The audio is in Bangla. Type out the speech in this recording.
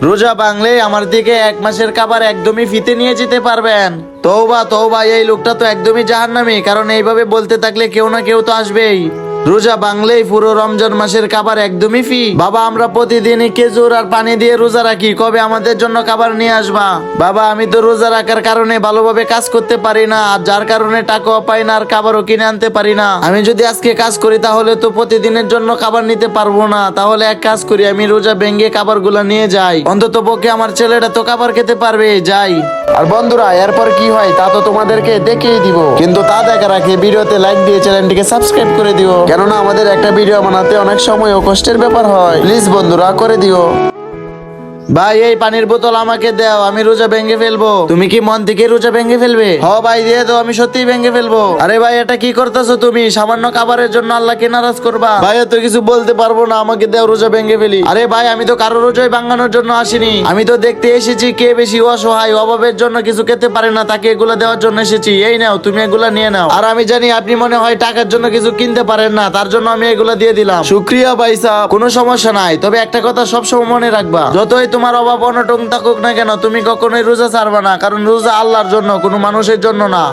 রোজা ভাঙলে আমার দিকে 1 মাসের খাবার একদমই ফিতে নিয়ে যেতে পারবেন। তওবা তওবা, এই লোকটা তো একদমই জাহান্নামী, কারণ এইভাবে বলতে থাকলে কেউ না কেউ তো আসবেই। রোজা ভাঙলেই পুরো রমজান মাসের খাবার একদমই ফি। বাবা, আমরা প্রতিদিনই খেজুর আর পানি দিয়ে রোজা রাখি, কবে আমাদের জন্য খাবার নিয়ে আসবা? বাবা, আমি তো রোজা রাখার কারণে ভালোভাবে কাজ করতে পারি না, আর যার কারণে টাকাও পাই না আর খাবারও কিনে আনতে পারি না। আমি যদি আজকে কাজ করি তাহলে তো প্রতিদিনের জন্য খাবার নিতে পারবো না। তাহলে এক কাজ করি, আমি রোজা ভেঙে খাবারগুলো নিয়ে যাই, অন্তত পক্ষে আমার ছেলেটা তো খাবার খেতে পারবে। যাই। আর বন্ধুরা, এরপর কি হয় তা তো তোমাদেরকে দেখিয়ে দিব, কিন্তু তা দেখার আগে ভিডিওতে লাইক দিয়ে চ্যানেলটিকে সাবস্ক্রাইব করে দিও, কেননা আমাদের একটা ভিডিও বানাতে অনেক সময় ও কষ্টের ব্যাপার হয়। প্লিজ বন্ধুরা, করে দিও। ভাই, এই পানির বোতল আমাকে দাও, আমি রোজা ভেঙে ফেলবো। তুমি কি মন থেকে রোজা ভেঙে ফেলবে? হ ভাই, দিয়ে দাও, আমি সত্যিই ভেঙে ফেলবো। আরে ভাই, এটা কি করতেছো তুমি? সামান্য খাবারের জন্য আল্লাহকে নারাজ করবা? ভাই, এত কিছু বলতে পারবো না, আমাকে দাও, রোজা ভেঙে ফেলি। আরে ভাই, আমি তো কারো রোজাই ভাঙানোর জন্য আসিনি, আমি তো দেখতে এসেছি কে বেশি অসহায়, অভাবের জন্য কিছু খেতে পারে না, তাকে এগুলা দেওয়ার জন্য এসেছি। এই নাও, তুমি এগুলা নিয়ে নাও। আর আমি জানি আপনি মনে হয় টাকার জন্য কিছু কিনতে পারেন না, তার জন্য আমি এগুলা দিয়ে দিলাম। শুক্রিয়া ভাই সাহেব, কোনো সমস্যা নাই। তবে একটা কথা সবসময় মনে রাখবা, যতই তোমার অভাব অনটন থাকুক না কেন, তুমি কখনোই রোজা ছাড়বা না, কারণ রোজা আল্লাহর জন্য, কোনো মানুষের জন্য না।